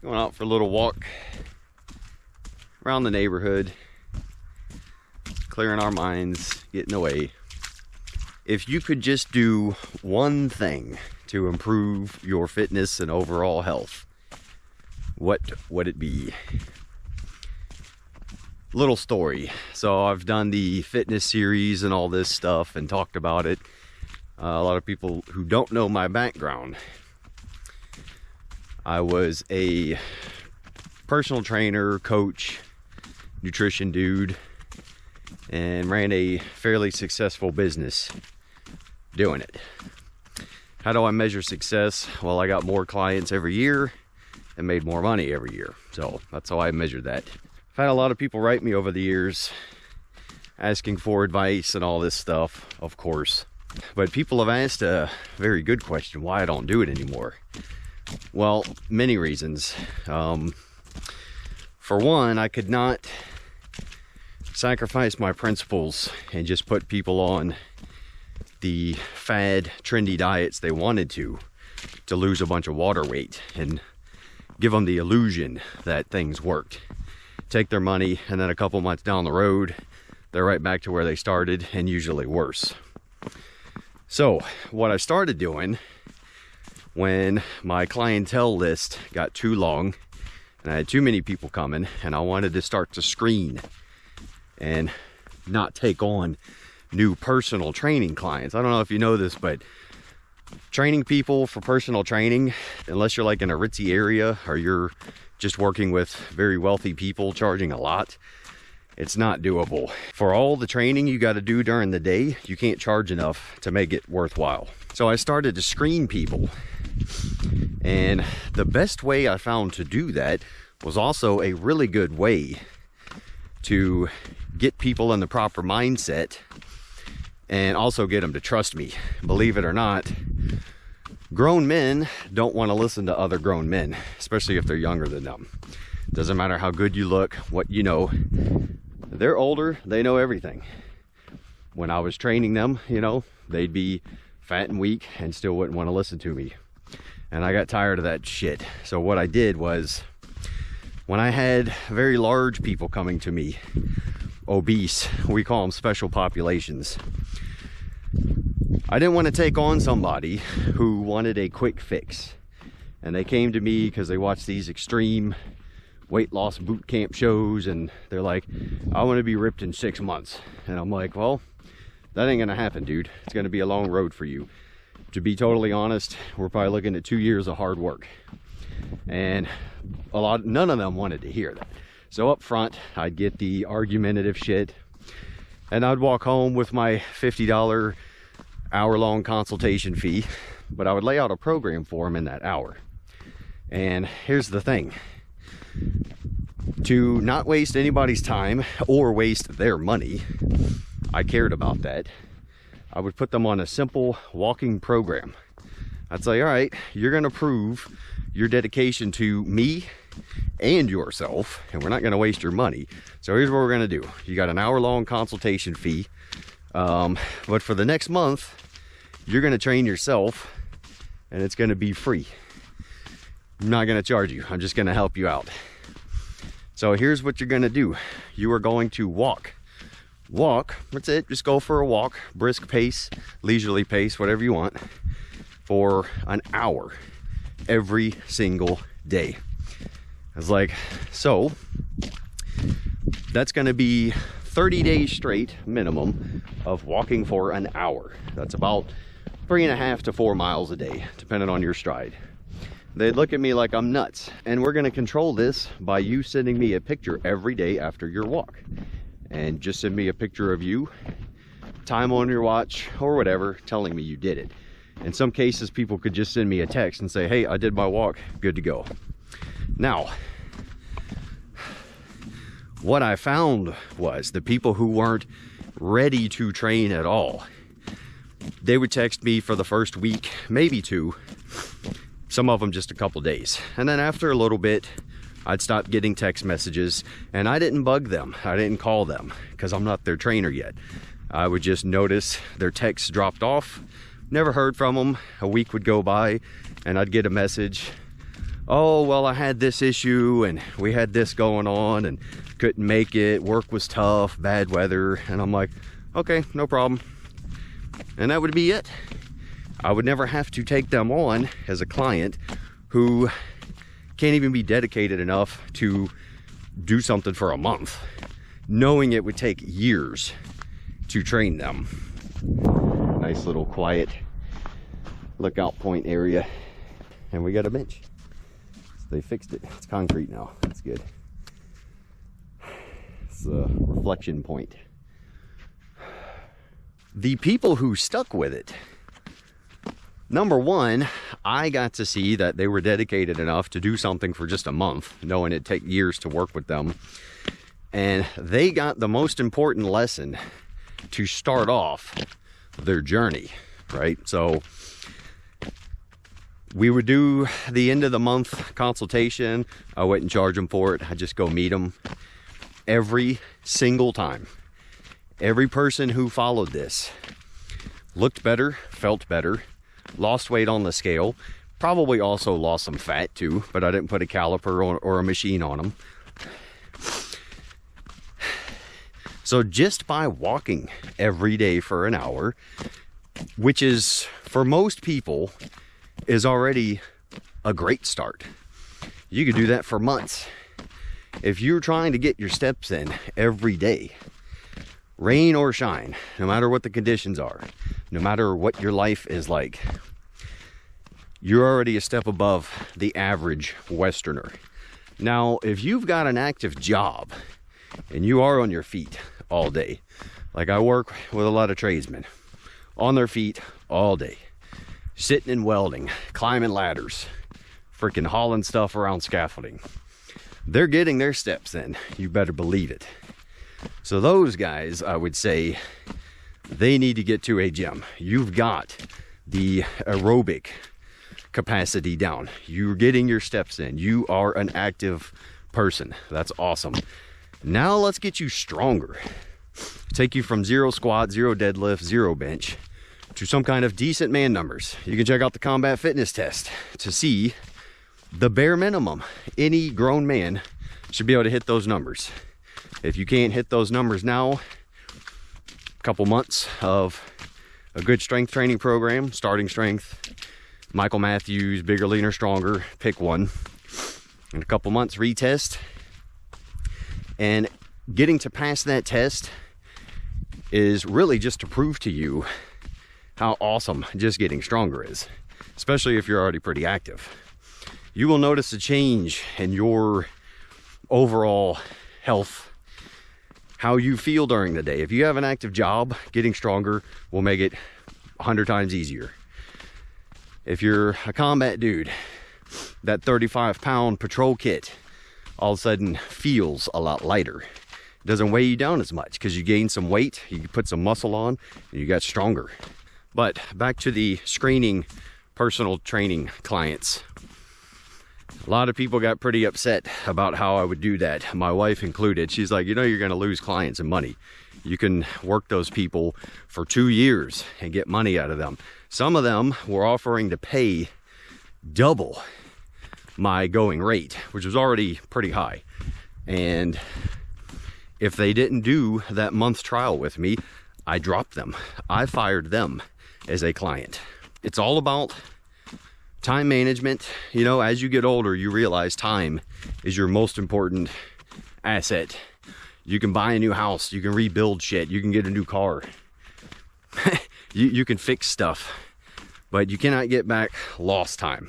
Going out for a little walk around the neighborhood, clearing our minds, getting away. If you could just do one thing to improve your fitness and overall health, what would it be? Little story. So I've done the fitness series and all this stuff and talked about it. A lot of people who don't know my background. I was a personal trainer, coach, nutrition dude, and ran a fairly successful business doing it. How do I measure success? Well, I got more clients every year and made more money every year. So that's how I measured that. I've had a lot of people write me over the years asking for advice and all this stuff, of course. But people have asked a very good question, why I don't do it anymore. Well, many reasons. For one, I could not sacrifice my principles and just put people on the fad, trendy diets they wanted to lose a bunch of water weight and give them the illusion that things worked. Take their money, and then a couple months down the road, they're right back to where they started, and usually worse. So what I started doing when my clientele list got too long and I had too many people coming, and I wanted to start to screen and not take on new personal training clients. I don't know if you know this, but training people for personal training, unless you're like in a ritzy area or you're just working with very wealthy people charging a lot, it's not doable. For all the training you got to do during the day, you can't charge enough to make it worthwhile. So I started to screen people. And the best way I found to do that was also a really good way to get people in the proper mindset and also get them to trust me. Believe it or not, grown men don't want to listen to other grown men, especially if they're younger than them. Doesn't matter how good you look, what you know. They're older, they know everything. When I was training them, you know, they'd be fat and weak and still wouldn't want to listen to me. And I got tired of that shit. So what I did was, when I had very large people coming to me, obese, we call them special populations, I didn't want to take on somebody who wanted a quick fix. And they came to me because they watched these extreme weight loss boot camp shows, and they're like, I want to be ripped in 6 months. And I'm like, well, that ain't gonna happen, dude. It's gonna be a long road for you. To be totally honest, we're probably looking at 2 years of hard work. And none of them wanted to hear that. So up front, I'd get the argumentative shit, and I'd walk home with my $50 hour-long consultation fee, but I would lay out a program for them in that hour. And here's the thing. To not waste anybody's time or waste their money, I cared about that. I would put them on a simple walking program. I'd say, all right, you're gonna prove your dedication to me and yourself, and we're not gonna waste your money. So here's what we're gonna do. You got an hour-long consultation fee, but for the next month, you're gonna train yourself, and it's gonna be free. I'm not gonna charge you, I'm just gonna help you out. So here's what you're gonna do. You are going to walk, that's it, just go for a walk, brisk pace, leisurely pace, whatever you want, for an hour every single day. I was like, so that's gonna be 30 days straight minimum of walking for an hour. That's about 3.5 to 4 miles a day, depending on your stride. They'd look at me like I'm nuts. And we're gonna control this by you sending me a picture every day after your walk. And just send me a picture of you, time on your watch or whatever, telling me you did it. In some cases, people could just send me a text and say, hey, I did my walk, good to go. Now, what I found was the people who weren't ready to train at all, they would text me for the first week, maybe 2, some of them just a couple days. And then after a little bit, I'd stop getting text messages, and I didn't bug them. I didn't call them because I'm not their trainer yet. I would just notice their texts dropped off, never heard from them. A week would go by and I'd get a message, oh, well, I had this issue and we had this going on and couldn't make it. Work was tough, bad weather. And I'm like, okay, no problem. And that would be it. I would never have to take them on as a client who can't even be dedicated enough to do something for a month, knowing it would take years to train them. Nice little quiet lookout point area. And we got a bench. So they fixed it. It's concrete now. That's good. It's a reflection point. The people who stuck with it, number one, I got to see that they were dedicated enough to do something for just a month, knowing it'd take years to work with them. And they got the most important lesson to start off their journey, right? So we would do the end of the month consultation. I wouldn't charge them for it. I'd just go meet them every single time. Every person who followed this looked better, felt better, lost weight on the scale, probably also lost some fat too, but I didn't put a caliper or a machine on them. So just by walking every day for an hour, which is for most people is already a great start. You could do that for months. If you're trying to get your steps in every day, rain or shine, no matter what the conditions are, no matter what your life is like, you're already a step above the average Westerner. Now, if you've got an active job and you are on your feet all day, like I work with a lot of tradesmen, on their feet all day, sitting and welding, climbing ladders, freaking hauling stuff around scaffolding, they're getting their steps in. You better believe it. So those guys, I would say, they need to get to a gym. You've got the aerobic capacity down. You're getting your steps in. You are an active person. That's awesome. Now let's get you stronger. Take you from 0 squat, 0 deadlift, 0 bench to some kind of decent man numbers. You can check out the combat fitness test to see the bare minimum. Any grown man should be able to hit those numbers. If you can't hit those numbers now, a couple months of a good strength training program, starting strength, Michael Matthews, bigger, leaner, stronger, pick one. In a couple months, retest. And getting to pass that test is really just to prove to you how awesome just getting stronger is, especially if you're already pretty active. You will notice a change in your overall health, how you feel during the day. If you have an active job, getting stronger will make it 100 times easier. If you're a combat dude, that 35-pound patrol kit all of a sudden feels a lot lighter. It doesn't weigh you down as much because you gain some weight, you put some muscle on, and you got stronger. But back to the screening personal training clients. A lot of people got pretty upset about how I would do that, my wife included. She's like, you know, you're going to lose clients and money. You can work those people for 2 years and get money out of them. Some of them were offering to pay double my going rate, which was already pretty high. And if they didn't do that month trial with me, I dropped them. I fired them as a client. It's all about time management. You know, as you get older, you realize time is your most important asset. You can buy a new house, you can rebuild shit, you can get a new car. you can fix stuff, but you cannot get back lost time.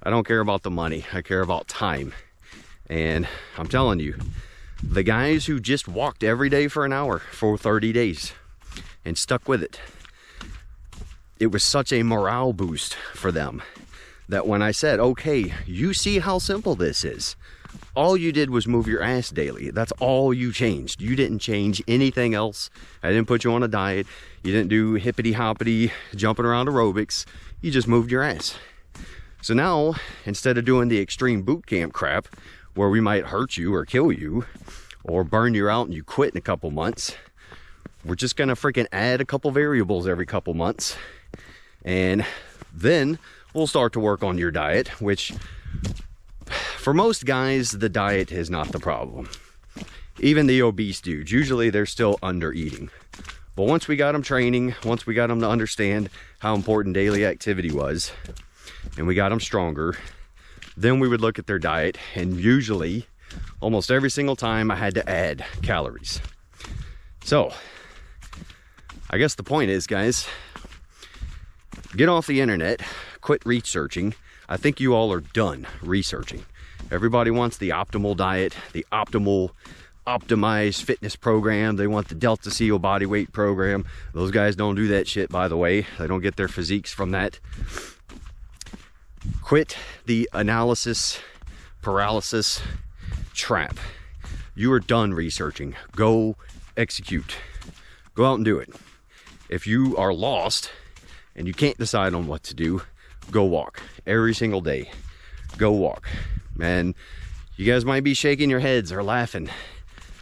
I don't care about the money, I care about time. And I'm telling you, the guys who just walked every day for an hour for 30 days and stuck with it, it was such a morale boost for them that when I said, okay, you see how simple this is. All you did was move your ass daily. That's all you changed. You didn't change anything else. I didn't put you on a diet. You didn't do hippity hoppity jumping around aerobics. You just moved your ass. So now, instead of doing the extreme boot camp crap where we might hurt you or kill you or burn you out and you quit in a couple months, we're just gonna freaking add a couple variables every couple months. And then we'll start to work on your diet, which for most guys, the diet is not the problem. Even the obese dudes, usually they're still under eating. But once we got them training, once we got them to understand how important daily activity was, and we got them stronger, then we would look at their diet, and usually, almost every single time, I had to add calories. So, I guess the point is, guys, get off the internet, quit researching. I think you all are done researching. Everybody wants the optimal diet, the optimized fitness program. They want the Delta CO body weight program. Those guys don't do that shit, by the way. They don't get their physiques from that. Quit the analysis paralysis trap. You are done researching. Go execute. Go out and do it. If you are lost and you can't decide on what to do, go walk every single day. Go walk. Man, you guys might be shaking your heads or laughing,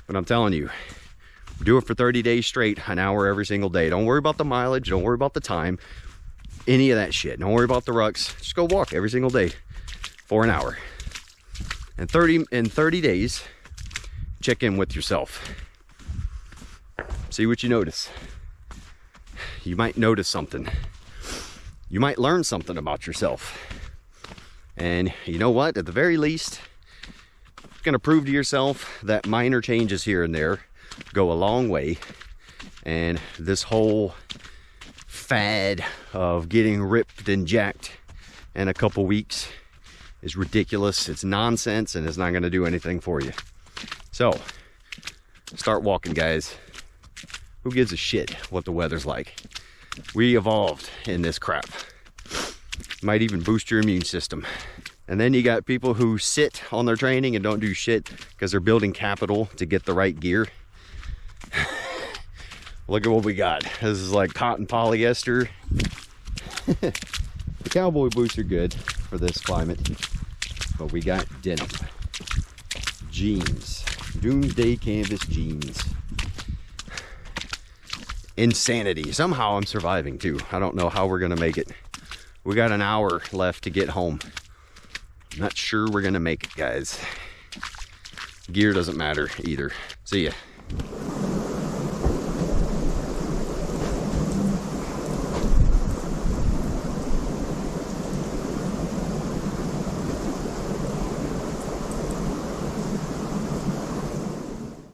but I'm telling you, do it for 30 days straight, an hour every single day. Don't worry about the mileage. Don't worry about the time. Any of that shit. Don't worry about the rucks. Just go walk every single day for an hour. And 30 days, check in with yourself. See what you notice. You might notice something. You might learn something about yourself. And you know what? At the very least, it's going to prove to yourself that minor changes here and there go a long way. And this whole fad of getting ripped and jacked in a couple weeks is ridiculous. It's nonsense, and it's not going to do anything for you. So, start walking, guys. Who gives a shit what the weather's like? We evolved in this crap. Might even boost your immune system. And then you got people who sit on their training and don't do shit because they're building capital to get the right gear. Look at what we got. This is like cotton polyester. The cowboy boots are good for this climate, but we got denim, jeans, doomsday canvas jeans. Insanity. Somehow I'm surviving too. I don't know how we're gonna make it. We got an hour left to get home. Not sure we're gonna make it, guys. Gear doesn't matter either. See ya.